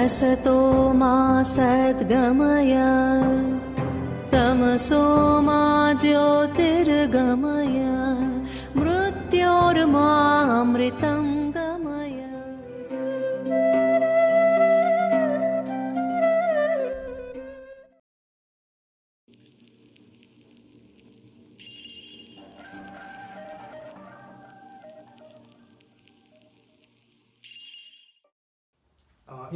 असतो मा सद्गमय तमसो मा ज्योतिर्गमय मृत्योर्मामृतं गमय।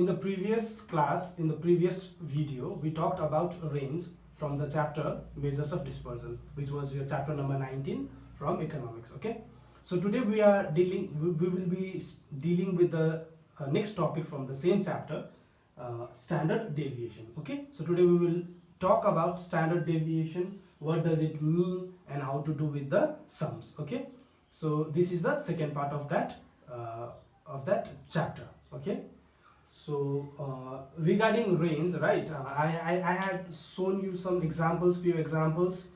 In the previous class, in the previous video, we talked about range from the chapter Measures of Dispersal, which was your chapter number 19 from economics. Okay, so today we will be dealing with the next topic from the same chapter, standard deviation. Okay, so today we will talk about standard deviation, what does it mean, and how to do with the sums. Okay, so this is the second part of that chapter. Okay, so regarding range, right, I had shown you some examples, few examples,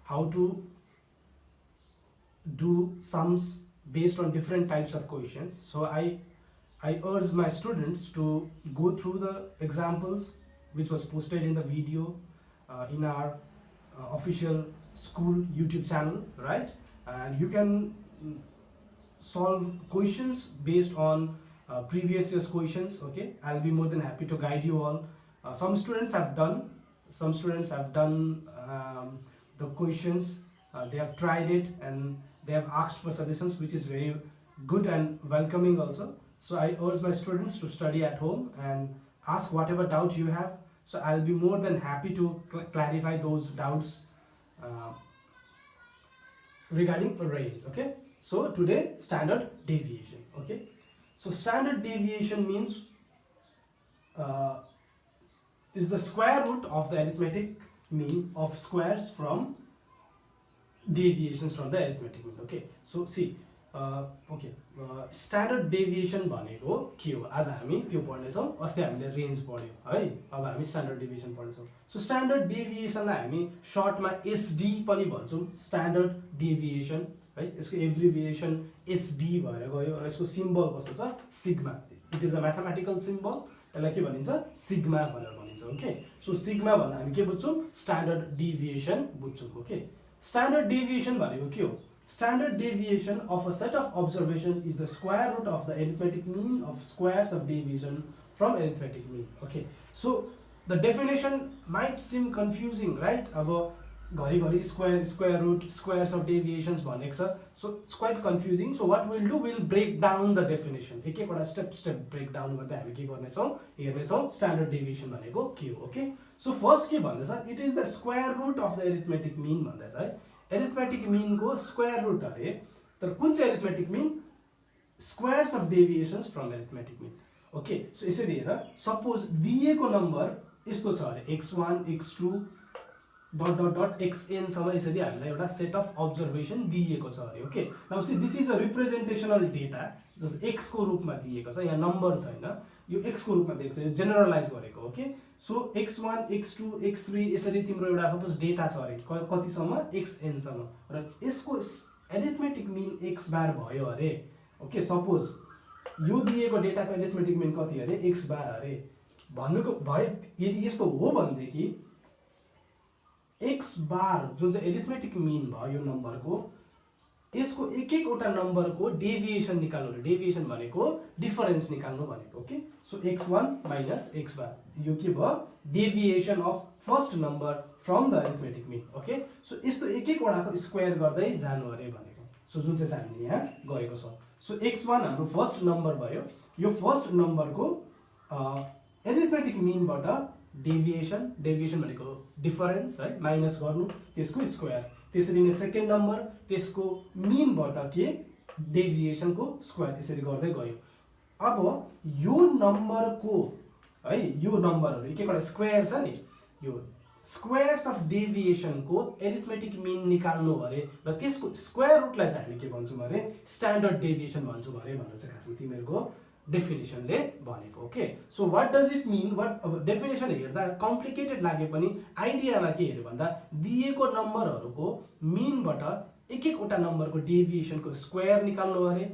how to do sums based on different types of questions. So I urge my students to go through the examples which was posted in the video in our official school YouTube channel, right, and you can solve questions based on previous year's questions. Okay, I'll be more than happy to guide you all. Some students have done the questions, they have tried it and they have asked for suggestions, which is very good and welcoming also. So I urge my students to study at home and ask whatever doubt you have. So I'll be more than happy to clarify those doubts regarding range. Okay, so today standard deviation. Okay, so standard deviation means is the square root of the arithmetic mean of squares from deviations from the arithmetic mean. Okay, so see, standard deviation भनेको के हो, आज हामी त्यो पढ्नेछौँ। अस्ति हामीले range पढ्यौँ है, अब हामी स्ट्यान्डर्ड डेभिएसन पढ्नेछौँ। सो स्ट्यान्डर्ड डेभिएसनलाई हामी सर्टमा एसडी पनि भन्छौँ, स्ट्यान्डर्ड डेभिएसन है। यसको एब्रिभिएसन एसडी भएर गयो र यसको सिम्बल कस्तो छ, sigma. It is a mathematical symbol, यसलाई के भनिन्छ, सिग्मा भनेर भनिन्छ। ओके, सो सिग्मा भन्दा हामी के बुझ्छौँ, स्ट्यान्डर्ड डेभिएसन बुझ्छौँ। ओके, स्ट्यान्डर्ड डेभिएसन भनेको के हो, standard deviation of a set of observations is the square root of the arithmetic mean of squares of deviation from arithmetic mean. Okay, so the definition might seem confusing, right? अब घरी square root, squares of deviations भनेको छ, so it's quite confusing. So what we'll do, we'll break down the definition. एक एकवटा step break down गर्दै हामी के गर्नेछौँ, हेर्नेछौँ standard deviation भनेको के हो। Okay, so first के भन्दैछ, it is the square root of the arithmetic mean भन्दैछ है। एरिथमेटिक मीन को स्क्वायर रूट अरे, तर कुन चाहिँ arithmetic mean, squares of deviations from arithmetic mean. Okay, so यसरी हेर, सपोज दिएको नम्बर यस्तो छ अरे x1 x2 dot dot dot xn सम्म, यसरी हामीलाई एउटा सेट अफ अब्जर्भेसन दिएको छ अरे। Okay, now see this is a representational data जस्तो x को रूपमा दिएको छ, यहाँ नम्बर छैन, यो x को रूपमा दिएको छ, यो जेनरलाइज गरेको। Okay, so x1 x2 x3 यसरी तिम्रो एउटा सपोज डेटा छ अरे, कतिसम्म, xn सम्म, र यसको एरिथमेटिक मिन x बार भयो अरे। ओके, सपोज यो दिएको डेटाको एरिथमेटिक मिन कति अरे, x बार अरे भन्नुको भए, यदि यस्तो हो भनेदेखि x बार जुन चाहिँ एरिथमेटिक मिन भयो यो नम्बरको, यसको एक एकवटा नम्बरको डेभिएसन निकाल्नु, डेभिएसन भनेको डिफरेन्स निकाल्नु भनेको। Okay, so x1 minus x bar, यो के भयो, deviation of first number from the arithmetic mean. Okay, so यस्तो एक एकवटाको स्क्वायर गर्दै जानु अरे भनेको। सो जुन चाहिँ हामीले यहाँ गएको छ, सो x1 हाम्रो फर्स्ट नम्बर भयो, यो फर्स्ट नम्बरको अरिथमेटिक मिनबाट डेभिएसन, डेभिएसन भनेको डिफरेन्स है, माइनस गर्नु, त्यसको स्क्वायर। त्यसरी नै सेकेन्ड नम्बर, त्यसको मिनबाट के, डेभिएसनको स्क्वायर, यसरी गर्दै गयो। अब यो नम्बरको है, यो नम्बरहरु एक एकवटा स्क्वायर छ नि, यो स्क्वायर्स अफ डेभिएसनको एरिथमेटिक मिन निकाल्नु भरे र त्यसको स्क्वायर रुटलाई चाहिँ हामी के भन्छौँ भने स्ट्यान्डर्ड डेभिएसन भन्छौँ भरे भनेर चाहिँ खासमा तिमीहरुको डेफिनेसनले भनेको। Okay, so what does it mean, what अब डेफिनेसन हेर्दा कम्प्लिकेटेड लागे पनि आइडियामा के हेर्यो भन्दा दिएको नम्बरहरुको मिनबाट एक एकवटा नम्बरको डेभिएसनको स्क्वायर निकाल्नु भरे,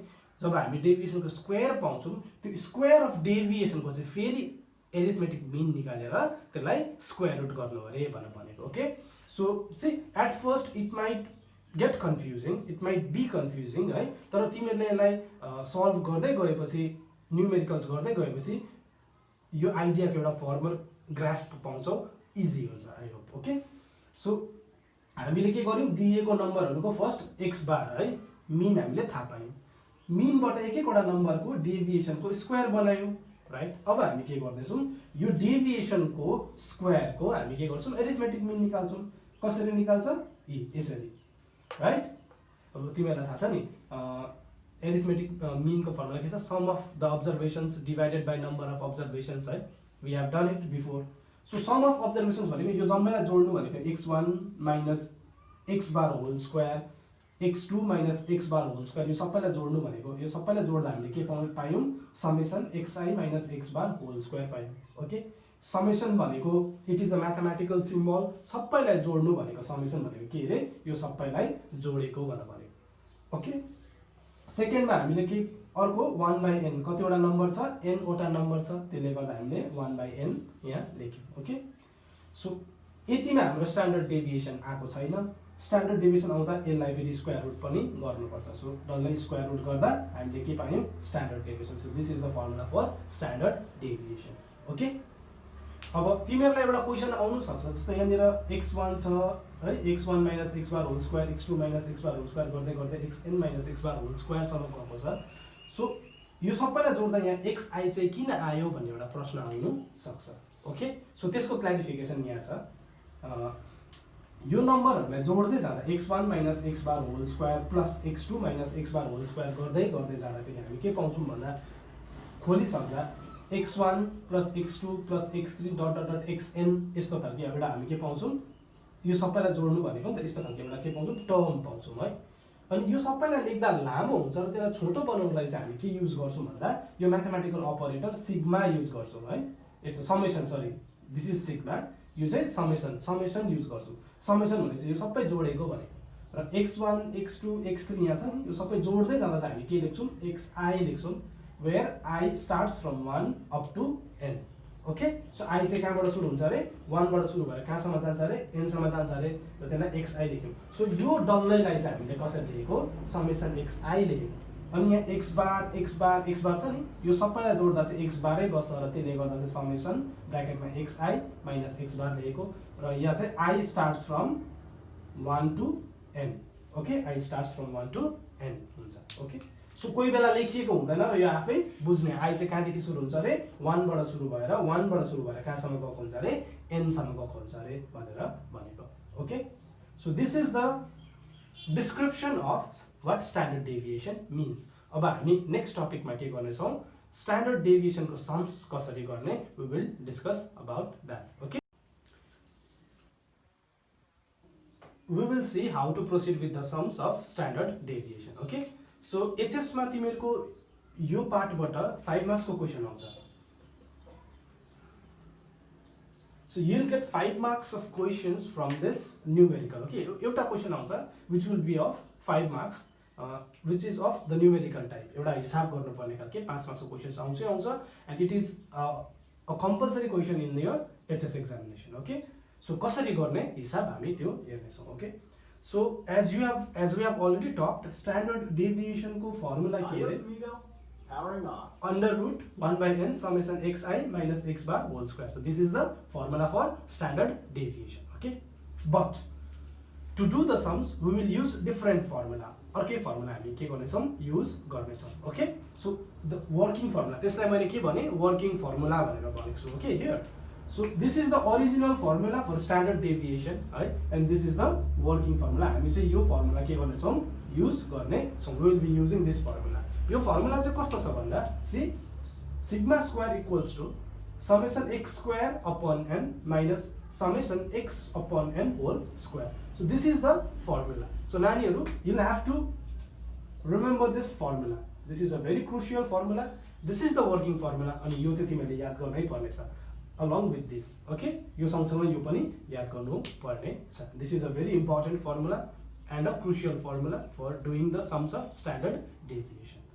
जब हामी डेभिएसनको स्क्वायर पाउँछौं त्यो स्क्वायर अफ डेभिएसनको चाहिँ फेरि एरिथमेटिक मिन निकालेर त्यसलाई स्क्वायर रुट गर्नु अरे भनेर भनेको okay so see at first it might get confusing it might be confusing है तर तिमीहरूले यसलाई सल्भ गर्दै गएपछि न्युमेरिकल्स गर्दै गएपछि यो आइडियाको एउटा फर्मल ग्रास्प पाउँछौ इजी हुन्छ आई होप ओके सो हामीले के गर्यौं दिएको नम्बरहरुको फर्स्ट x बार है मिन हामीले थाहा पायौं मिनबाट एक एकवटा नम्बरको डेभिएसनको स्क्वायर बनायौं राइट अब हामी के गर्दैछौं यो डेभिएसनको स्क्वायरको हामी के गर्छौं अरिथमेटिक मिन निकाल्छौं कसरी निकाल्छ यसरी राइट अब तिमीहरुलाई थाहा छ नि अरिथमेटिक मिनको फर्मुला के छ sum of the observations divided by number of observations है we have done it before so sum of observations भनेको यो जम्मैलाई जोड्नु भनेको x1 minus x bar whole square x2 minus x bar whole square यो सबैलाई जोड्नु भनेको यो सबैलाई जोड्दा हामीले के पायौं summation xi minus x bar whole square पायौं ओके समेसन भनेको it is a mathematical symbol सबैलाई जोड्नु भनेको समेसन भनेको के रे यो सबैलाई जोडेको भनेको ओके सेकेन्डमा हामीले के अर्को 1/n कतिवटा नम्बर छ n वटा नम्बर छ त्यसले गर्दा हामीले 1/n यहाँ लेख्यौं ओके सो यतिमा हाम्रो स्ट्यान्डर्ड डेभिएसन आएको छैन स्ट्यान्डर्ड डेभिएसन आउँदा यसलाई फेरि स्क्वायर रुट पनि गर्नुपर्छ सो डल्लै स्क्वायर रुट गर्दा हामीले के पायौं standard deviation so this is the formula for standard deviation okay अब तिमीहरुलाई एउटा क्वेशन आउनु सक्छ जस्तै यहाँनिर x1 छ है x1 minus x bar whole square x2 minus x bar whole square गर्दै गर्दै xn minus x bar whole square सम्म गएको छ सो यो सबैलाई जोड्दा यहाँ xi चाहिँ किन आयो भन्ने एउटा प्रश्न आउनु सक्छ ओके सो त्यसको क्ल्यारिफिकेसन यहाँ छ यो नम्बरहरुलाई जोड्दै जाँदा x1 minus x bar whole square plus x2 minus x bar whole square गर्दै गर्दै जाँदा फेरि हामी के पाउँछौं भन्दा खोलिसक्दा x1 plus x2 plus x3 dot dot dot xn यस्तो खालको एउटा हामी के पाउँछौं यो सबैलाई जोड्नु भनेको नि त यस्तो खालको एउटा के पाउँछौं टर्म पाउँछौं है अनि यो सबैलाई लेख्दा लामो हुन्छ र त्यसलाई छोटो बनाउनको लागि चाहिँ हामी के युज गर्छौं भन्दा यो म्याथमेटिकल अपरेटर सिग्मा युज गर्छौं है यस्तो summation sorry this is sigma यो चाहिँ समेसन युज गर्छौं समेसन भने चाहिँ यो सबै जोडेको भनेको र x1 x2 x3 यहाँ छ नि यो सबै जोड्दै जाँदा चाहिँ हामी के लेख्छौं xi लेख्छौं where I starts from 1 up to n okay so I चाहिँ कहाँबाट सुरु हुन्छ रे 1 बाट सुरु भएर कहाँसम्म जान्छ रे n सम्म जान्छ रे र त्यसलाई xi लेख्यौं सो यो डल्लैलाई चाहिँ हामीले कसरी लेखेको समेसन xi लेखेको अनि यहाँ x बार छ नि यो सबैलाई जोड्दा चाहिँ x बारै बस्छ र त्यसले गर्दा चाहिँ समेसन ब्र्याकेटमा xi माइनस x बार लेखेको र यहाँ चाहिँ I starts from 1 to n okay I starts from 1 to n हुन्छ ओके सो कोही बेला लेखिएको हुँदैन र यो आफै बुझ्ने आई चाहिँ कहाँदेखि सुरु हुन्छ रे 1 बाट सुरु भएर कहाँसम्म गएको हुन्छ रे n सम्म गएको हुन्छ रे भनेर भनेको okay so this is the description of what standard deviation means अब हामी नेक्स्ट टपिकमा के गर्ने छौं स्ट्यान्डर्ड डेभिएसनको सम्स कसरी गर्ने we will discuss about that okay we will see how to proceed with the sums of standard deviation okay so HS मा तिमीहरुको यो पार्टबाट 5 marks को क्वेशन आउँछ so you will get 5 marks of questions from this numerical okay एउटा question आउँछ which will be of 5 marks which is of the numerical type एउटा हिसाब गर्नु पर्ने खालके 5 मार्क्स को क्वेशन्स आउँछ and it is a compulsory question in your HS examination okay so कसरी गर्ने हिसाब हामी त्यो हेर्ने छौं okay so as we have already talked standard deviation को फर्मुला के हो under root 1/n summation xi minus x bar whole square so this is the formula for standard deviation okay but to do the sums we will use different formula अर्कै formula हामी के गर्ने छौं use गर्ने छौं okay so the working formula त्यसलाई मैले के भने वर्किङ फर्मुला भनेर भनेको छु okay here so this is the original formula for standard deviation right and this is the working formula हामी चाहिँ यो फर्मुला के गर्ने छौं युज गर्ने छौं we will be using this formula यो फर्मुला चाहिँ कस्तो छ भन्दा see sigma square equals to summation x square upon n minus summation x upon n whole square so this is the formula so नानीहरु you have to remember this formula this is a very crucial formula this is the working formula अनि यो चाहिँ तिमीले याद गर्नै पर्ने छ along with this okay यो सँगसँगै यो पनि याद गर्नु पर्ने छ this is a very important formula and a crucial formula for doing the sums of standard deviation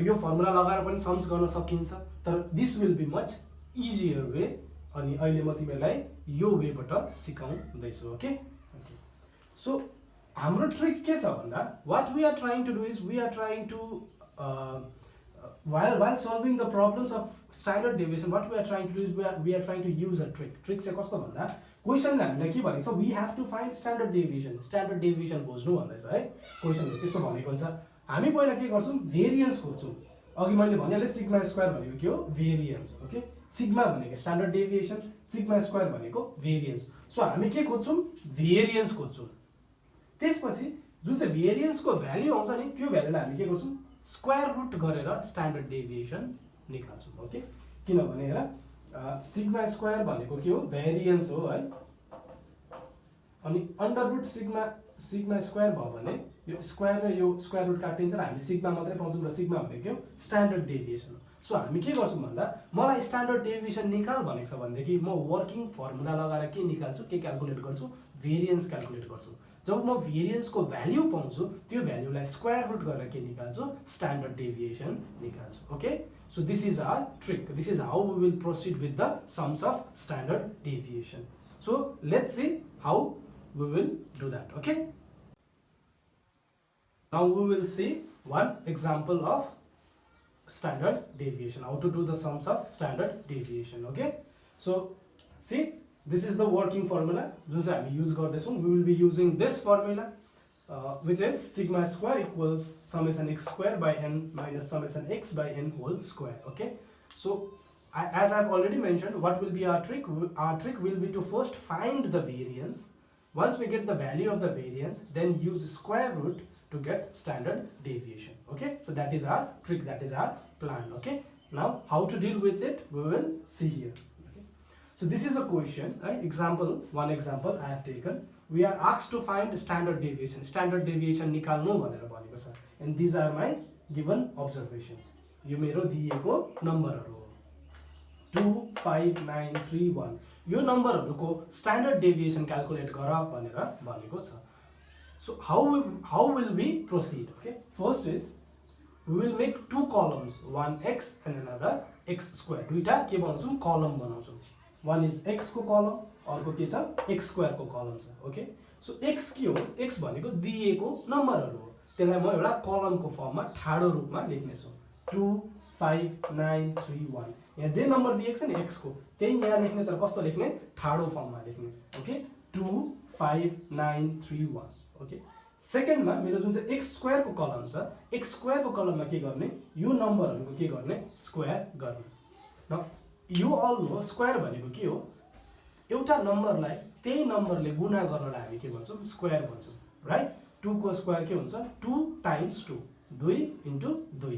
यो फर्मुला लगाएर पनि सम्स गर्न सकिन्छ तर this will be much easier way अनि अहिले म तिमीलाई यो वेबाट सिकाउँदैछु ओके सो हाम्रो ट्रिक के छ भन्दा what we are trying to do is we are trying to while solving the problems of standard deviation what we are trying to do is we are trying to use a trick चाहिँ कस्तो भन्दा क्वेशनले हामीलाई के भनेको छ we have to find standard deviation खोज्नु भन्दैछ है क्वेशनले त्यस्तो भनेको हुन्छ हामी पहिला के गर्छौं भेरिएन्स खोज्छौं अघि मैले भनेले सिग्मा स्क्वायर भनेको के हो भेरिएन्स ओके सिग्मा भनेको स्ट्यान्डर्ड डेभिएसन सिग्मा स्क्वायर भनेको भेरिएन्स सो हामी के खोज्छौं भेरिएन्स खोज्छौं त्यसपछि जुन चाहिँ भेरिएन्सको भ्यालु आउँछ नि त्यो भ्यालुलाई हामी के गर्छौं स्क्वायर रुट गरेर स्ट्यान्डर्ड डेभिएसन निकाल्छौं ओके किनभने हेर सिग्मा स्क्वायर भनेको के हो भेरिएन्स हो है अनि अन्डर रुट सिग्मा स्क्वायर भयो भने यो स्क्वायर र यो स्क्वायर रुट काटिन्छ र हामी सिग्मा मात्रै पाउँछौं र सिग्मा भनेको के हो स्ट्यान्डर्ड डेभिएसन हो सो हामी के गर्छौं भन्दा मलाई स्ट्यान्डर्ड डेभिएसन निकाल भनेको छ भनेदेखि म वर्किङ फर्मुला लगाएर के निकाल्छु के क्याल्कुलेट गर्छु भेरिएन्स क्याल्कुलेट गर्छु जब म भेरिएन्सको भ्यालु पाउँछु त्यो भ्यालुलाई स्क्वायर रुट गरेर के निकाल्छु स्ट्यान्डर्ड डेभिएसन निकाल्छु okay so this is our trick this is how we will proceed with the sums of standard deviation so let's see how we will do that okay now we will see one example of standard deviation how to do the sums of standard deviation okay so see this is the working formula jun chai hami use gardechu we will be using this formula which is sigma square equals summation x square by n minus summation x by n whole square okay so as I've already mentioned what will be our trick will be to first find the variance. Once we get the value of the variance, then use square root to get standard deviation. Okay, so that is our trick, that is our plan. Okay, now how to deal with it, we will see here. Okay, so this is a question, right? One example I have taken. We are asked to find standard deviation. Standard deviation निकाल्नु भनेर भनेको छ. And these are my given observations. यो मेरो दिएको नम्बरहरु हो. 2 5 9 3 1. यो नम्बरहरुको standard deviation calculate गर भनेर भनेको छ so how will we proceed okay first is we will make two columns one x and another x square दुईटा के बनाउँछौं कलम बनाउँछौं one is x को कलम अर्को के छ x स्क्वायर को कलम छ ओके सो x के हो x भनेको दिएको नम्बरहरु हो त्यसलाई म एउटा कलमको फर्ममा ठाडो रूपमा लेख्ने छु 2 5 9 3 1 यहाँ जे नम्बर दिएको छ नि x को त्यही यहाँ लेख्ने तर कस्तो लेख्ने ठाडो फर्ममा लेख्ने ओके 2 5 9 3 1 ओके सेकेन्डमा मेरो जुन चाहिँ x स्क्वायर को कलम छ x स्क्वायर को कलममा के गर्ने यो नम्बरहरुको के गर्ने स्क्वायर गर्ने न यो अल नो स्क्वायर भनेको के हो एउटा नम्बरलाई त्यही नम्बरले गुणा गर्नलाई हामी के भन्छौं स्क्वायर भन्छौं राइट 2 को स्क्वायर के हुन्छ 2 टाइम्स 2 2 इन्टु 2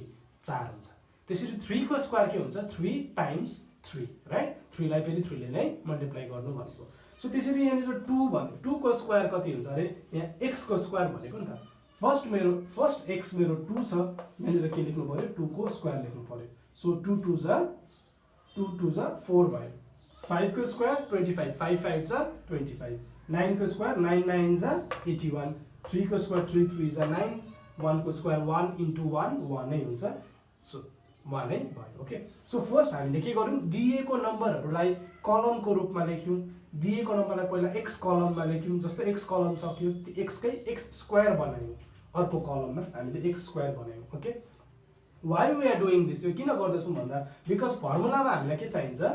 4 हुन्छ त्यसरी 3 को स्क्वायर के हुन्छ 3 टाइम्स 3 राइट 3 लाई फेरि 3 ले नै मल्टिप्लाई गर्नु भनेको सो त्यसरी यहाँ 2 भने 2 को स्क्वायर कति हुन्छ अरे यहाँ x को स्क्वायर भनेको नि त फर्स्ट x मेरो 2 छ यहाँ के लेख्नु पर्यो 2 को स्क्वायर लेख्नु पर्यो सो 2 2 जा 4 भयो 5 को स्क्वायर 25 5 5 जा 25 9 को स्क्वायर 9 9 जा 81 3 को स्क्वायर 3 3 जा 9 1 को स्क्वायर 1 इन्टु 1 1 नै हुन्छ सो 1 नै भयो ओके सो फर्स्ट हामीले के गर्यौं दिएको नम्बरहरुलाई कलमको रूपमा लेख्यौं दिएको नम्बरलाई पहिला x कलममा लेख्यौं जस्तो x कलम सक्यो x कै x स्क्वायर बनायौं अर्को कलममा हामीले x स्क्वायर बनायौं okay why we are doing this यो किन गर्दैछौं भन्दा बिकज फर्मुलामा हामीलाई के चाहिन्छ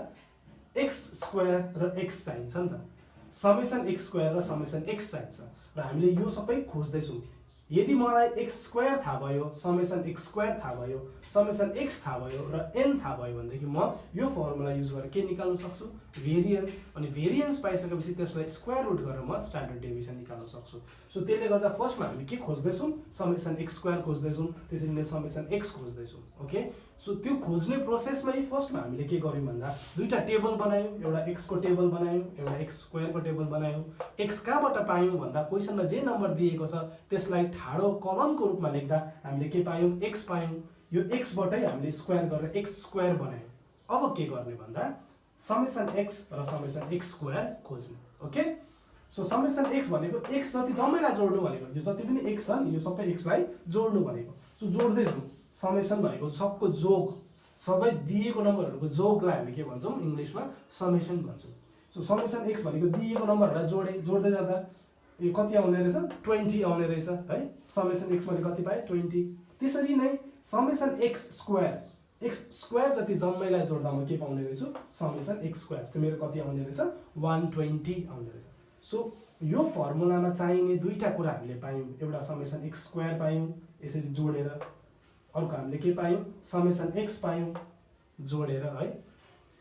x स्क्वायर र x चाहिन्छ नि त समेसन x स्क्वायर र समेसन x चाहिन्छ र हामीले यो सबै खोज्दै छौं यदि मलाई x स्क्वायर थाहा भयो समेसन x स्क्वायर थाहा भयो समेसन x थाहा भयो र n थाहा भयो भनेदेखि म यो फर्मुला युज गरेर के निकाल्न सक्छु भेरिएन्स अनि भेरिएन्स पाइसकेपछि त्यसलाई स्क्वायर रुट गरेर म स्ट्यान्डर्ड डेभिएसन निकाल्न सक्छु सो त्यसले गर्दा फर्स्टमा हामी के खोज्दै छौं समेसन x स्क्वायर खोज्दै छौं त्यसरी नै समेसन x खोज्दै छौं ओके सो त्यो खोज्ने प्रोसेसमै फर्स्टमा हामीले के गर्यौं भन्दा दुईटा टेबल बनायौं एउटा x को टेबल बनायौं एउटा x स्क्वायर को टेबल बनायौं x कहाँबाट पायौं भन्दा क्वेशनमा जे नम्बर दिएको छ त्यसलाई ठाडो कलमको रूपमा लेख्दा हामीले के पायौं x पायौं यो x बाटै हामीले स्क्वायर गरेर x स्क्वायर बनायौं अब के गर्ने भन्दा समेसन x र समेसन x स्क्वायर खोज्ने ओके सो समेसन x भनेको x जति जम्मैलाई जोड्नु भनेको यो जति पनि x छ नि यो सबै x लाई जोड्नु भनेको सो जोड्दै छु समेसन भनेको सबको जोग सबै दिएको नम्बरहरूको जोगलाई हामी के भन्छौँ इङ्ग्लिसमा समेसन भन्छौँ। सो समेसन एक्स भनेको दिएको नम्बरहरूलाई जोड्दै जाँदा यो कति आउने रहेछ 20 आउने रहेछ है। समेसन एक्स मैले कति पाएँ 20। त्यसरी नै समेसन एक्स स्क्वायर जति जम्मैलाई जोड्दा म के पाउने रहेछु समेसन एक्स स्क्वायर चाहिँ मेरो कति आउने रहेछ 120 आउने रहेछ। सो यो फर्मुलामा चाहिने दुईटा कुरा हामीले पायौँ, एउटा समेसन एक्स स्क्वायर पायौँ यसरी जोडेर, अर्को हामीले के पायौँ समेसन एक्स पायौँ जोडेर है।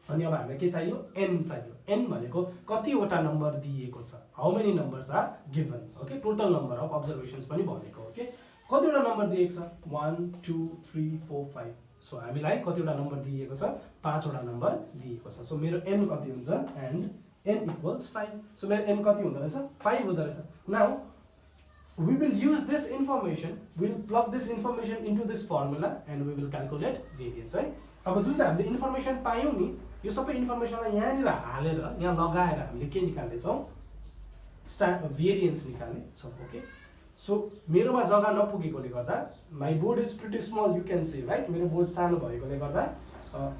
अनि अब हामीलाई के चाहियो n चाहियो। n भनेको कतिवटा नम्बर दिएको छ, how many numbers are given, okay total number of observations पनि भनेको, ओके कतिवटा नम्बर दिएको छ 1 2 3 4 5। सो हामीलाई कतिवटा नम्बर दिएको छ 5 वटा नम्बर दिएको छ। सो मेरो n कति हुन्छ एन्ड n इक्वल्स 5। सो मेरो n कति हुँदो रहेछ 5 हुँदो रहेछ। Now we will use this information, we will plug this information into this formula and we will calculate variance, है। अब जुन चाहिँ हामीले इन्फर्मेसन पायौँ नि यो सबै इन्फर्मेसनलाई यहाँनिर हालेर यहाँ लगाएर हामीले के निकाल्नेछौँ भेरिएन्स निकाल्नेछौँ, ओके। सो मेरोमा जग्गा नपुगेकोले गर्दा my board is pretty small you can see right, मेरो बोर्ड सानो भएकोले गर्दा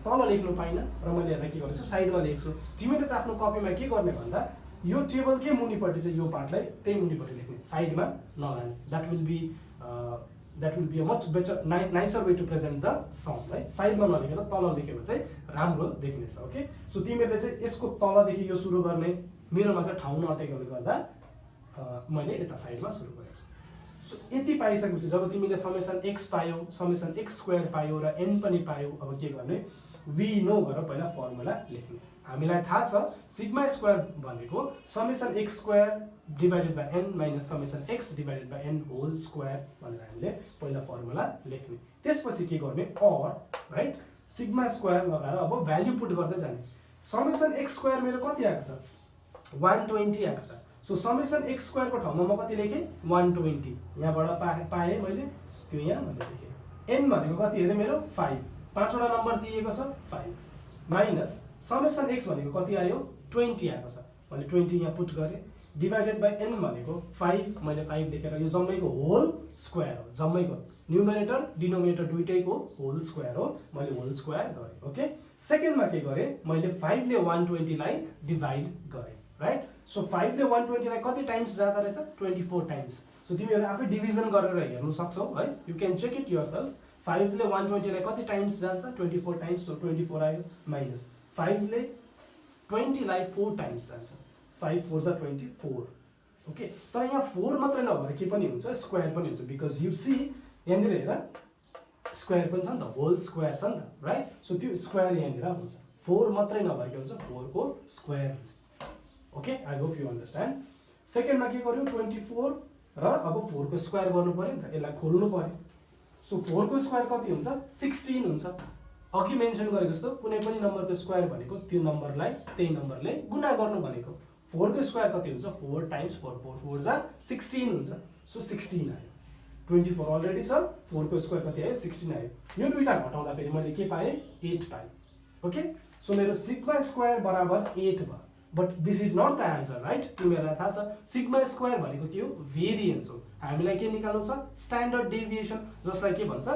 तल लेख्नु पाइनँ र मैले यसलाई के गर्छु साइडमा लेख्छु। तिमीले चाहिँ आफ्नो कपीमा के गर्ने भन्दा यो टेबलकै मुनिपट्टि चाहिँ यो पार्टलाई त्यही मुनिपट्टि लेख्ने, साइडमा नलाने। That will be a much better nicer way to present the sum है। साइडमा नलेखेर तल लेख्यो भने चाहिँ राम्रो देखिनेछ, ओके। सो तिमीहरूले चाहिँ यसको तलदेखि यो सुरु गर्ने, मेरोमा चाहिँ ठाउँ नअटेकोले गर्दा मैले यता साइडमा सुरु गरेको छु। सो यति पाइसकेपछि जब तिमीले समेसन एक्स पायौ समेसन एक्स स्क्वायर पायौ र एन पनि पायौ, अब के गर्ने वी नो गरेर पहिला फर्मुला लेख्ने। हामीलाई थाहा छ सिग्मा स्क्वायर भनेको summation x square divided by n minus summation x divided by n whole square भनेर हामीले पहिला फर्मुला लेख्ने। त्यसपछि के गर्ने अर राइट सिग्मा स्क्वायर लगाएर अब भ्याल्यु पुट गर्दै जाने। समेसन एक्स स्क्वायर मेरो कति आएको छ 120 आएको छ। सो समेसन एक्स स्क्वायरको ठाउँमा म कति लेखेँ 120, यहाँबाट पाएँ मैले त्यो यहाँ मैले लेखेँ। एन भनेको कति अरे मेरो 5, 5 वटा नम्बर दिएको छ 5 माइनस समेसन एक्स भनेको कति आयो 20 आएको छ, मैले 20 यहाँ पुट गरेँ डिभाइडेड बाई एन भनेको 5 मैले 5 लेखेर यो जम्मैको होल स्क्वायर हो, जम्मैको न्युमेरेटर डिनोमिनेटर दुइटैको होल स्क्वायर हो, मैले होल स्क्वायर गरेँ, ओके। सेकेन्डमा के गरेँ मैले 5 ले 120 लाई डिभाइड गरेँ राइट। सो 5 ले 120 लाई कति टाइम्स जाँदा रहेछ 24 टाइम्स। सो तिमीहरू आफै डिभिजन गरेर हेर्नु सक्छौ है, you can check it yourself. 5 ले 120 लाई कति टाइम्स जान्छ 24 टाइम्स, सो 24 आयो माइनस 5 ले 20 लाई 4 टाइम्स जान्छ, 5 4 जा 24, ओके। तर यहाँ 4 मात्रै नभएर के पनि हुन्छ स्क्वायर पनि हुन्छ, बिकज यु सी यहाँनिर हेर स्क्वायर पनि छ नि त, होल स्क्वायर छ नि त राइट। सो त्यो स्क्वायर यहाँनिर हुन्छ, 4 मात्रै नभएर के हुन्छ 4 को स्क्वायर हुन्छ, okay. I hope you understand. सेकेन्डमा के गर्यो 24 र अब 4 को स्क्वायर गर्नु पर्यो नि त, यसलाई खोल्नु पर्यो। सो 4 को स्क्वायर कति हुन्छ 16 हुन्छ। अघि मेन्सन गरेको जस्तो कुनै पनि नम्बरको स्क्वायर भनेको त्यो नम्बरलाई त्यही नम्बरले गुणा गर्नु भनेको। 4 को स्क्वायर कति हुन्छ 4 टाइम्स 4 4 4 जा 16 हुन्छ। सो 16 आयो, 24 अलरेडी छ, 4 को स्क्वायर कति आयो 16 आयो। यो दुईटा घटाउँदा फेरि मैले के पाएँ 8 पाएँ, ओके। सो मेरो सिग्मा स्क्वायर बराबर 8 भयो, but this is not the answer right. तिमीहरूलाई थाहा छ सिग्मा स्क्वायर भनेको के हो भेरिएन्स हो। हामीलाई के निकाल्नु छ स्ट्यान्डर्ड डेभिएसन, जसलाई के भन्छ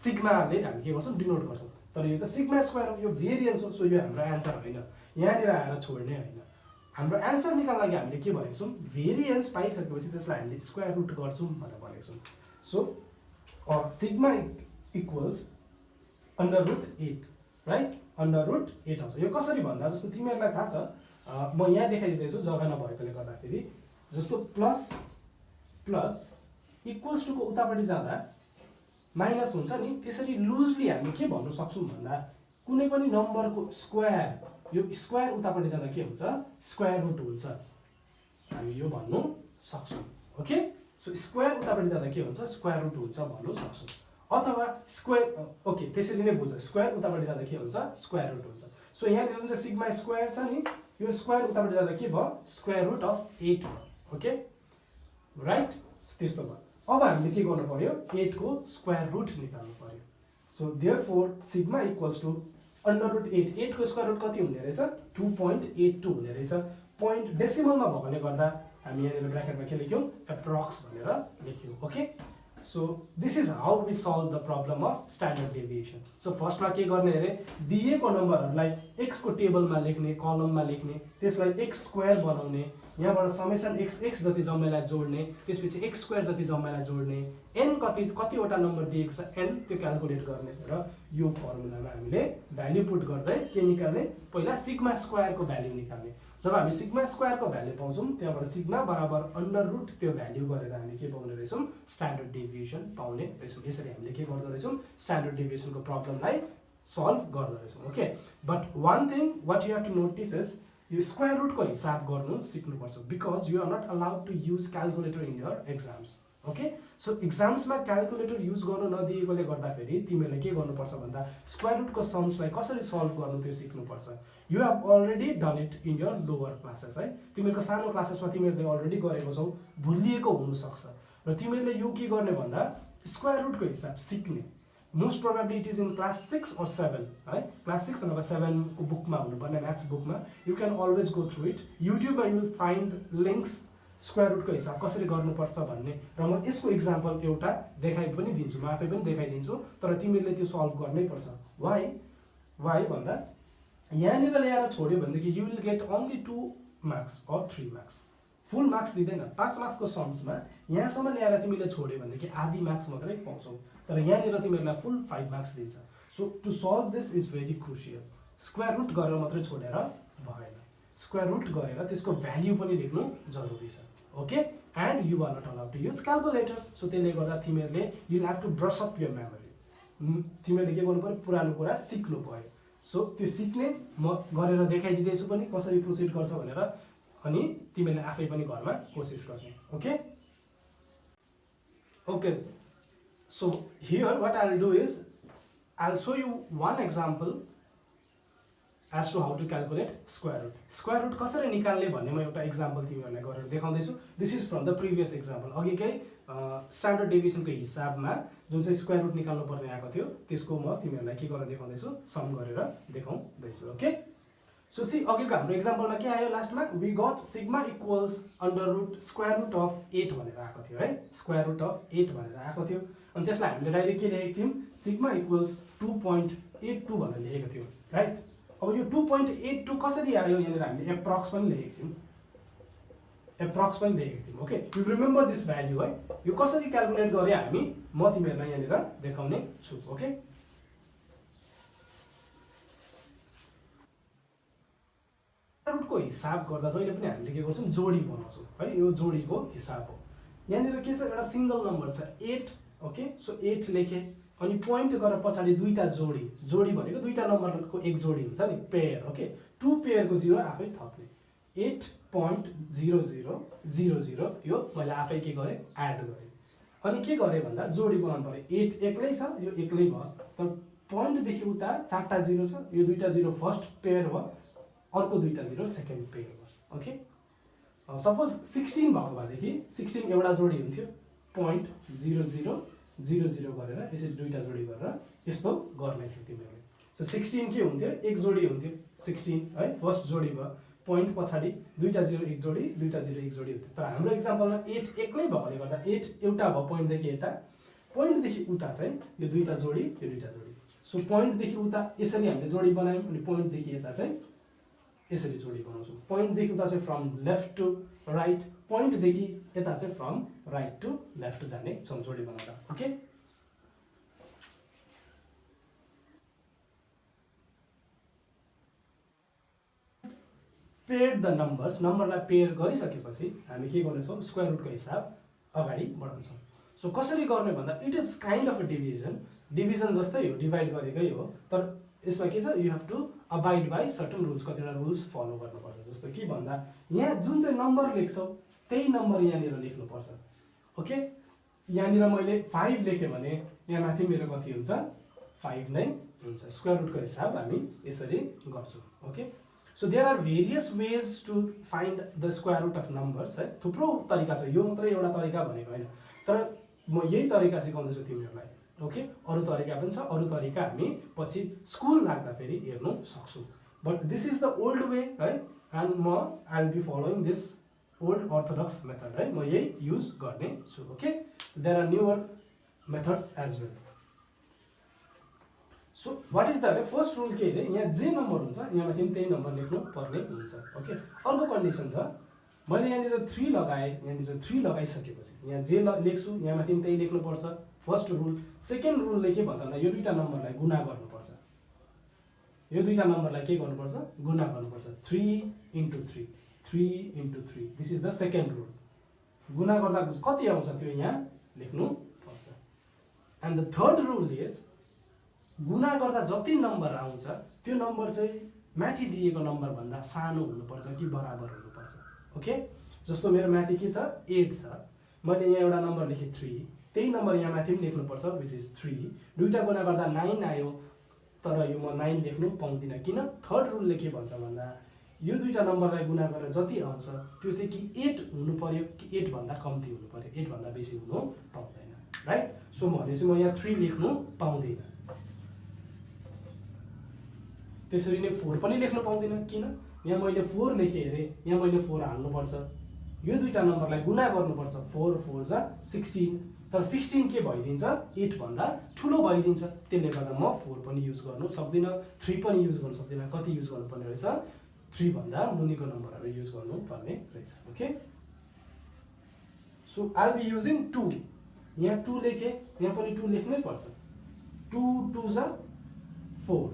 सिग्माले हामी के गर्छौँ डिनोट गर्छौँ। तर यो त सिग्मा स्क्वायर हो, यो भेरिएन्स हो। सो यो हाम्रो एन्सर होइन, यहाँनिर आएर छोड्ने होइन। हाम्रो एन्सर निकाल्न लागि हामीले के भनेको छौँ भेरिएन्स पाइसकेपछि त्यसलाई हामीले स्क्वायर रुट गर्छौँ भनेर भनेको छौँ। सो सिग्मा इक्वल्स √8 राइट, √8 आउँछ। यो कसरी भन्दा जस्तो तिमीहरूलाई थाहा छ म यहाँ देखाइदिँदैछु जग्गा नभएकोले गर्दाखेरि, जस्तो प्लस प्लस इक्वल्स टुको उतापट्टि जाँदा माइनस हुन्छ नि, त्यसरी लुजली हामी के भन्नु सक्छौँ भन्दा कुनै पनि नम्बरको स्क्वायर, यो स्क्वायर उतापट्टि जाँदा के हुन्छ स्क्वायर रुट हुन्छ, हामी यो भन्नु सक्छौँ, ओके। सो स्क्वायर उतापट्टि जाँदा के हुन्छ स्क्वायर रुट हुन्छ भन्नु सक्छौँ। अथवा स्क्वायर, ओके त्यसरी नै बुझ, स्क्वायर उतापट्टि जाँदा के हुन्छ स्क्वायर रुट हुन्छ। सो यहाँनिर जुन चाहिँ सिग्मा स्क्वायर छ नि, यो स्क्वायर उतापट्टि जाँदा के भयो स्क्वायर रुट अफ 8 भयो, ओके राइट। त्यस्तो भयो। अब हामीले के गर्नु पर्यो 8 को स्क्वायर रुट निकाल्नु पर्यो। So therefore sigma equals to √8, 8 को स्क्वायर रुट कति हुने रहेछ 2.82 हुने रहेछ। पोइन्ट डेसिमलमा भएकोले गर्दा हामी यहाँनिर ब्र्याकेटमा के लेख्यौँ एप्रोक्स भनेर लेख्यौँ, okay. So this is how we solve the problem of standard deviation so फर्स्टमा के गर्ने अरे दिएको नम्बरहरूलाई एक्सको टेबलमा लेख्ने कलममा लेख्ने त्यसलाई एक्स स्क्वायर बनाउने यहाँबाट समेसन एक्स एक्स जति जम्मैलाई जोड्ने त्यसपछि एक्स स्क्वायर जति जम्मैलाई जोड्ने एन कतिवटा नम्बर दिएको छ एन त्यो क्यालकुलेट गर्ने र यो फर्मुलामा हामीले भ्याल्यु पुट गर्दै के निकाल्ने पहिला सिग्मा स्क्वायरको भ्याल्यु निकाल्ने जब हामी सिग्मा स्क्वायरको भ्याल्यु पाउँछौँ त्यहाँबाट सिग्मा बराबर अन्डर रुट त्यो भ्याल्यु गरेर हामी के पाउने रहेछौँ स्ट्यान्डर्ड डेभिएसन पाउने रहेछौँ यसरी हामीले के गर्दो रहेछौँ स्ट्यान्डर्ड डेभिएसनको प्रब्लमलाई सल्भ गर्दो रहेछौँ okay but one thing what you have to notice is यो स्क्वायर रुटको हिसाब गर्नु सिक्नुपर्छ because you are not allowed to use calculator in your exams okay so एक्जाम्समा क्यालकुलेटर युज गर्नु नदिएकोले गर्दाखेरि तिमीहरूले के गर्नुपर्छ भन्दा स्क्वायर रुटको सम्सलाई कसरी सल्भ गर्नु त्यो सिक्नुपर्छ you have already done it in your lower classes है तिमीहरूको सानो क्लासेसमा तिमीहरूले अलरेडी गरेको छौ भुलिएको हुनसक्छ र तिमीहरूले यो के गर्ने भन्दा स्क्वायर रुटको हिसाब सिक्ने most probably it is in class 6 or 7 है क्लास 6 अथवा 7 को बुकमा हुनुपर्ने म्याथ्स बुकमा you can always go through it युट्युबमा you will find links square रुटको हिसाब कसरी गर्नुपर्छ भन्ने र म यसको इक्जाम्पल एउटा देखाइ पनि दिन्छु म आफै पनि देखाइदिन्छु तर तिमीहरूले त्यो सल्भ गर्नै पर्छ वाइ भन्दा यहाँनिर ल्याएर छोड्यो भनेदेखि you will get only 2 marks or 3 marks full marks दिँदैन 5 मार्क्सको सम्समा यहाँसम्म ल्याएर तिमीले छोड्यो भनेदेखि आधी मार्क्स मात्रै पाउँछौ तर यहाँनिर तिमीहरूलाई फुल 5 मार्क्स दिन्छ so to solve this is very crucial square root गरेर मात्रै छोडेर भएन स्क्वायर रुट गरेर त्यसको भ्याल्यु पनि लेख्नु जरुरी छ okay and you are not allowed to use calculators so त्यसले गर्दा तिमीहरूले you have to brush up your memory तिमीहरूले के गर्नु पर्यो पुरानो कुरा सिक्नु पर्यो सो त्यो सिक्ने म गरेर देखाइदिँदैछु पनि कसरी प्रोसिड गर्छ भनेर अनि तिमीले आफै पनि घरमा कोसिस गर्ने okay so here what I will do is I will show you one example as to how to calculate square root. Square root कसरी निकाल्ने भन्ने म एउटा एक्जाम्पल तिमीहरूलाई गरेर देखाउँदैछु. This is from the previous example. अघिकै स्ट्यान्डर्ड डेभिएसनको हिसाबमा जुन चाहिँ स्क्वायर रुट निकाल्नु पर्ने आएको थियो त्यसको म तिमीहरूलाई के गरेर देखाउँदैछु सम गरेर देखाउँदैछु. ओके सो सी अघिको हाम्रो एक्जाम्पलमा के आयो लास्टमा we got sigma equals under root square root of 8 भनेर आएको थियो है. स्क्वायर रुट अफ 8 भनेर आएको थियो अनि त्यसलाई हामीले डाइरेक्ट के लेखेको थियौं सिग्मा इक्वल्स 2.82 भनेर लेखेको थियौं राइट. अब यो 2.82 कसरी आयो यहाँनिर हामीले एप्रोक्स पनि लेखेको थियौं. एप्रोक्स पनि लेखेको थियौं. Okay you remember this value है. यो कसरी क्याल्कुलेट गरे हामी म तिमीहरूलाई यहाँनिर देखाउने छु. ओके रुटको हिसाब गर्दा जहिले पनि हामीले के गर्छौं जोडी बनाउँछौं है. यो जोडीको हिसाब हो. यहाँनिर के छ एउटा सिंगल नम्बर छ 8. ओके सो 8 लेखे अनि पोइन्ट गरेर पछाडी दुईटा जोडी. जोडी भनेको दुईटा नम्बरको एक जोडी हुन्छ नि पेयर. ओके 2 पेयरको जिरो आफै थप्ने 8.0000 यो मैले आफै के गरे एड गरे अनि के गरे भन्दा जोडी बनाउनु पर्यो. 8 एक्लै छ यो एक्लै भयो तर पोइन्ट देखि उता चारटा जिरो छ यो दुईटा जिरो फर्स्ट पेयर भयो अर्को दुईटा जिरो सेकेन्ड पेयर भयो. ओके सपोज 16 भएको भएदेखि 16 एउटा जोडी हुन्थ्यो 0.0000 गरेर यसरी दुईटा जोडी गरेर यस्तो गर्ने थियो तिमीहरूले. सो 16 के हुन्थ्यो एक जोडी हुन्थ्यो 16 है फर्स्ट जोडी भयो पोइन्ट पछाडी दुईटा जिरो एक जोडी दुईटा जिरो एक जोडी हुन्थ्यो. तर हाम्रो एक्जाम्पलमा 8 एक्लै भएकोले गर्दा 8 एउटा भयो पोइन्ट देखि यता पोइन्ट देखि उता चाहिँ यो दुईटा जोडी यो दुईटा जोडी. सो पोइन्ट देखि उता यसरी हामीले जोडी बनायौं अनि पोइन्ट देखि यता चाहिँ यसरी जोडी बनाउँछौं. पोइन्ट देखि उता चाहिँ from left to right point देखि यता चाहिँ फ्रम राइट टु लेफ्ट जाने छौं जोडी बनाउँदा. ओके पेयर द नम्बर्स नम्बरलाई पेयर गरिसकेपछि हामी के गर्नेछौं स्क्वायर रुटको हिसाब अगाडि बढाउँछौं. सो कसरी गर्ने भन्दा it is kind of a division. Division जस्तै हो डिभाइड गरेकै हो तर यसमा के छ you have to abide by certain rules. कतिवटा रुल्स फलो गर्नुपर्छ जस्तो के भन्दा यहाँ जुन चाहिँ नम्बर लेख्छौ त्यही नम्बर यहाँनिर लेख्नुपर्छ. ओके यहाँनिर मैले 5 लेखेँ भने यहाँ माथि मेरो कति हुन्छ 5 नै हुन्छ. स्क्वायर रुटको हिसाब हामी यसरी गर्छौं. Okay so there are various ways to find the square root of numbers है. थुप्रो तरिका छ यो मात्रै एउटा तरिका भनेको हैन तर म यही तरिका सिकाउँदैछु तिमीहरूलाई. ओके अरु तरिका पनि छ अरु तरिका हामी पछि स्कुल लाग्दा फेरि हेर्नु सक्छौं. But this is the old way है एन्ड म I will be following this old orthodox method है. म यही युज गर्ने छु. Okay there are newer methods as well. So what is the first rule के अरे यहाँ जे नम्बर हुन्छ यहाँ माथि त्यही नम्बर लेख्नु पर्ने हुन्छ ओके अर्को कन्डिसन छ मैले यहाँनिर 3 लगाए यहाँनिर 3 लगाइसकेपछि यहाँ जे लेख्छु यहाँ माथि त्यही लेख्नु पर्छ फर्स्ट रूल सेकेन्ड रूलले के भन्छ भन्दा यो दुईटा नम्बरलाई गुणा गर्नुपर्छ यो दुईटा नम्बरलाई के गर्नुपर्छ गुणा गर्नुपर्छ 3 into 3 3 into 3 this is the second rule गुणा गर्दा कति आउँछ त्यो यहाँ लेख्नु पर्छ and the third rule is गुणा गर्दा जति नम्बर आउँछ त्यो नम्बर चाहिँ माथि दिएको नम्बर भन्दा सानो हुनुपर्छ कि बराबर हुनुपर्छ ओके जस्तो मेरो माथि के छ 8 छ मैले यहाँ एउटा नम्बर लेखे 3 त्यही नम्बर यहाँ माथि पनि लेख्नुपर्छ विच इज 3 दुईटा गुणा गर्दा 9 आयो तर यो म 9 लेख्नु पाउँदिनँ किन थर्ड रुलले के भन्छ भन्दा यो दुईटा नम्बरलाई गुणा गरेर जति आउँछ त्यो चाहिँ कि 8 हुनु पर्यो कि 8 भन्दा कम्ती हुनु पर्यो 8 भन्दा बेसी हुनु पाउँदैन राइट सो भनेपछि म यहाँ 3 लेख्नु पाउँदिनँ त्यसरी नै 4 पनि लेख्न पाउँदिनँ किन यहाँ मैले 4 लेखेँ अरे यहाँ मैले 4 हाल्नुपर्छ यो दुईटा नम्बरलाई गुणा गर्नुपर्छ 4 4 जा 16 तर 16 के भइदिन्छ 8 भन्दा ठुलो भइदिन्छ त्यसले गर्दा म 4 पनि युज गर्नु सक्दिनँ 3 पनि युज गर्न सक्दिनँ कति युज गर्नुपर्ने रहेछ 3 भन्दा मुनिको नम्बरहरू युज गर्नु पर्ने रहेछ okay so I will be using 2 यहाँ 2 लेखेँ यहाँ पनि 2 लेख्नै पर्छ 2 2 जा 4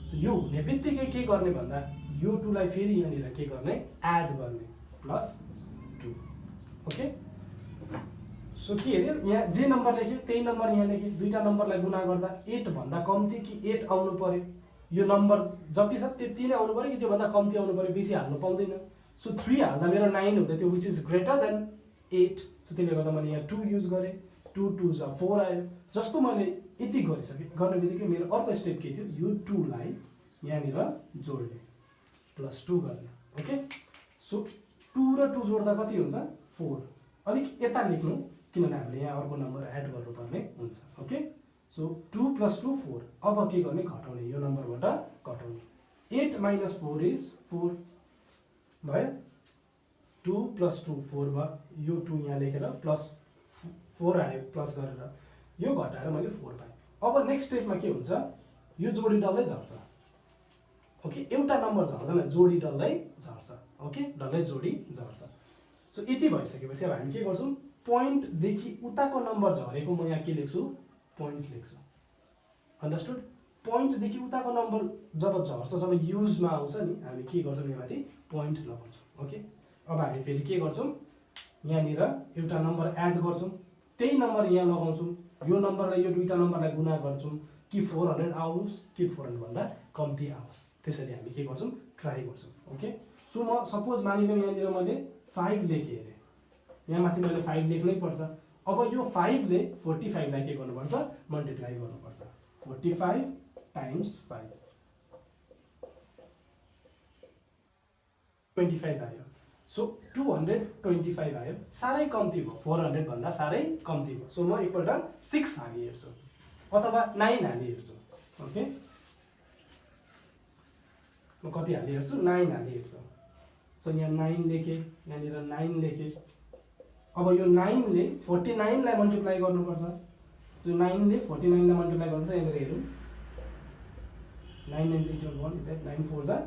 सो यो हुने बित्तिकै के गर्ने भन्दा यो 2 लाई फेरि यहाँनिर के गर्ने एड गर्ने प्लस 2 ओके सो के अरे यहाँ जे नम्बर लेखेँ त्यही नम्बर यहाँ लेखेँ दुईटा नम्बरलाई गुणा गर्दा 8 भन्दा कम्ती कि 8 आउनु पर्यो यो नम्बर जति छ त्यति नै आउनु पर्यो कि त्योभन्दा कम्ती आउनु पर्यो बेसी हाल्नु पाउँदैन सो 3 हाल्दा मेरो 9 हुँदै थियो which is greater than 8 so त्यसले गर्दा मैले यहाँ 2 युज गरेँ 2 2 जा 4 आयो जस्तो मैले यति गरिसकेँ गर्ने बित्तिकै मेरो अर्को स्टेप के थियो यो 2 लाई यहाँनिर जोड्ने प्लस 2 गर्ने ओके सो 2 र 2 जोड्दा कति हुन्छ 4 अलिक यता लेख्नु किनभने हामीले यहाँ अर्को नम्बर एड गर्नुपर्ने हुन्छ ओके सो 2 + 2 4 अब के गर्ने घटाउने यो नम्बरबाट घटाउने 8 - 4 इज 4 भयो 2 + 2 4 भयो यो 2 यहाँ लेखेर प्लस 4 आयो प्लस गरेर यो घटाएर मैले 4 पाएँ अब नेक्स्ट स्टेपमा के हुन्छ यो जोडी डल्लै झर्छ ओके एउटा नम्बर झर्दैन जोडी डल्लै झर्छ ओके डल्लै जोडी झर्छ सो यति भइसकेपछि अब हामी के गर्छौँ पोइन्ट देखि उताको नम्बर झरेको म यहाँ के लेख्छु पोइन्ट लेख्छु अन्डरस्टुड पोइन्ट देखि उताको नम्बर जब झर्छ जब युजमा आउँछ नि हामी के गर्छौँ यहाँ माथि पोइन्ट लगाउँछौँ ओके अब हामी फेरि के गर्छौँ यहाँनिर एउटा नम्बर एड गर्छौँ त्यही नम्बर यहाँ लगाउँछौँ यो नम्बरलाई यो दुईटा नम्बरलाई गुणा गर्छौँ कि 400 आओस् कि 400 भन्दा कम्ती आओस् त्यसरी हामी के गर्छौँ ट्राई गर्छौँ ओके सो म सपोज मानिलिउँ यहाँनिर मैले 5 लेखेँ अरे यहाँ माथि मैले 5 लेख्नै पर्छ अब यो 5 ले 45 लाई के गर्नुपर्छ मल्टिप्लाई गर्नुपर्छ 45 × 5 25 आयो सो 225 आयो साह्रै कम्ती भयो 400 भन्दा साह्रै कम्ती भयो सो म एकपल्ट 6 हाली हेर्छु अथवा 9 हाली हेर्छु ओके म कति हाली हेर्छु 9 हाली हेर्छु सो यहाँ 9 लेखेँ यहाँनिर 9 लेखेँ अब यो 9 ले 49 लाई मल्टिप्लाई गर्नुपर्छ सो 9 ले 49 लाई मल्टिप्लाई गर्छ यहाँनिर हेरौँ 9 9 = 1 9 4 जा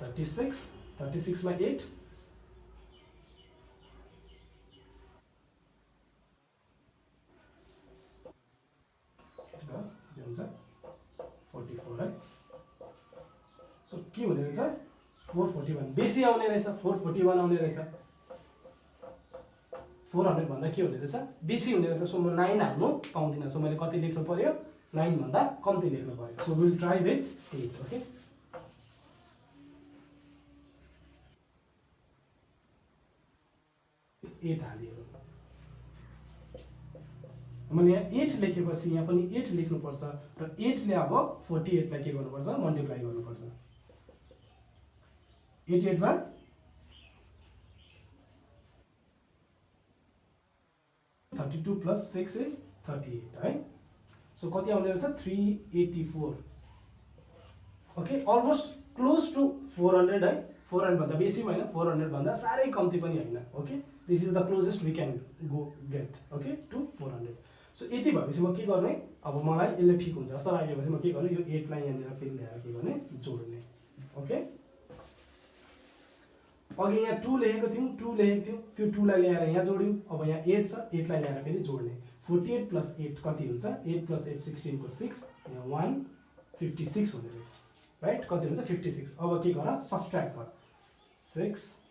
36 36 मा 8 हुन्छ 44 है सो के हुने रहेछ 441 बेसी आउने रहेछ 441 आउने रहेछ 400 भन्दा के हुने रहेछ बेसी हुने रहेछ सो म 9 हाल्नु पाउँदिनँ सो मैले कति लेख्नु पर्यो 9 भन्दा कम्ती लेख्नु पर्यो so will try with 8 okay eight हालियो मैले यहाँ 8 लेखेपछि यहाँ पनि 8 लेख्नुपर्छ र 8 ले अब 48 लाई के गर्नुपर्छ मल्टिप्लाई गर्नुपर्छ 8 8 जा 32 + 6 इज 38 है सो कति आउने रहेछ 384 ओके अलमोस्ट क्लोज टु 400 है 400 भन्दा बेसी पनि हैन 400 भन्दा साह्रै कम्ती पनि हैन okay this is the closest we can go get okay to 400. So यति भएपछि म के गर्ने, अब मलाई यसले ठिक हुन्छ जस्तो लागेपछि म के गर्ने, यो 8 लाई यहाँनिर फेरि ल्याएर के गर्ने, जोड्ने. ओके, अघि यहाँ 2 लेखेको थियौँ, 2 लेखेको थियौँ, त्यो 2 लाई ल्याएर यहाँ जोड्यौँ. अब यहाँ 8 छ, 8 लाई ल्याएर फेरि जोड्ने. 48 + 8 कति हुन्छ, 8 + 8 16 को 6, यहाँ 156 हुने रहेछ, राइट. कति हुन्छ 56. अब के गर, सब्ट्र्याक्ट गर. 6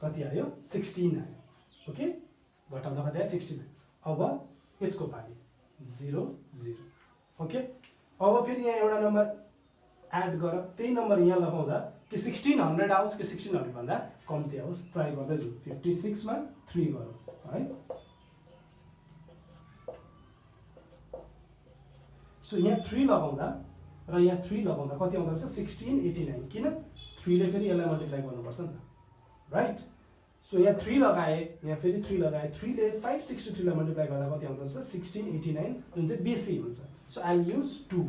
कति आयो, 16 आयो. ओके, घटाउँदा कति आयो, 16. अब यसको पाली 0 0. ओके, अब फेरि यहाँ एउटा नम्बर एड गर, त्यही नम्बर यहाँ लगाउँदा कि 1600 आओस् कि 1600 भन्दा कम्ती आओस्, ट्राई गर्दै जाउँ. 56 मा 3 गरौँ है. सो यहाँ 3 लगाउँदा र यहाँ 3 लगाउँदा कति आउँदो रहेछ, 1689. किन, 3 ले फेरि यसलाई मल्टिप्लाई गर्नुपर्छ नि त, राइट. सो यहाँ 3 लगाए, यहाँ फेरि 3 लगाए, 3 ले 563 लाई मल्टिप्लाई गर्दा कति आउँदो रहेछ, 1689, जुन चाहिँ बेसी हुन्छ. So I will use 2.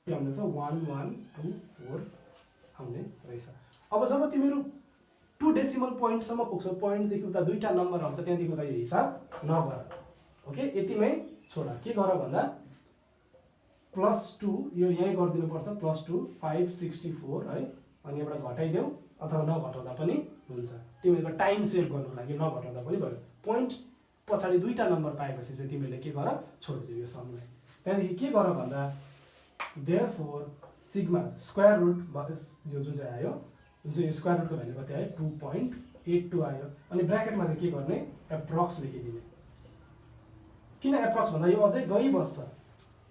आउँदैछ 1124 आउने रहेछ. अब जब तिमीहरू 2 डेसिमल पोइन्टसम्म पुग्छौ, पोइन्टदेखि उता दुईटा नम्बर आउँछ, त्यहाँदेखि उता यो हिसाब नगर. ओके, यतिमै छोड. के गर भन्दा +2 यो यहीँ गरिदिनु पर्छ, +2 564 है. अनि एउटा घटाइदेऊ अथवा नघटाउँदा पनि हुन्छ. तिमीहरूको टाइम सेभ गर्नुको लागि नघटाउँदा पनि भयो. पोइन्ट पछाडि दुईटा नम्बर पाएपछि चाहिँ तिमीले के गर, छोडिदिऊ यो समलाई. त्यहाँदेखि के गर भन्दा therefore सिग्मा स्क्वायर रुट यो जुन चाहिँ आयो, जुन चाहिँ स्क्वायर रुटको भ्यालु कति आयो, 2.82 आयो. अनि ब्र्याकेटमा चाहिँ के गर्ने, एप्रोक्स लेखिदिने. किन एप्रोक्स भन्दा यो अझै गइबस्छ.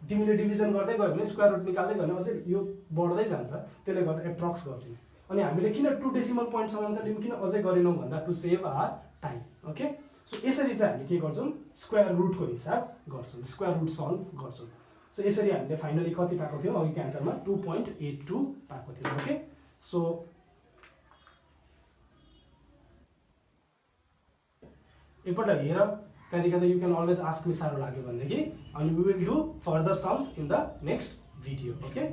तिमीले डिभिजन गर्दै गयो भने स्क्वायर रुट निकाल्दै गयो भने अझै यो बढ्दै जान्छ, त्यसले गर्दा एप्रोक्स गरिदिने. अनि हामीले किन 2 डेसिमल पोइन्टसम्म त किन अझै गरेनौँ भन्दा to save our time. Okay, so यसरी चाहिँ हामी के गर्छौँ, स्क्वायर रुटको हिसाब गर्छौँ, स्क्वायर रुट सल्भ गर्छौँ. सो यसरी हामीले फाइनली कति पाएको थियौँ, अघिको एन्सरमा 2.82 पाएको थियौँ. ओके, सो एकपल्ट हेर, त्यहाँदेखि you can always ask me साह्रो लाग्यो भनेदेखि, अनि we will do further sums in the next video. Okay.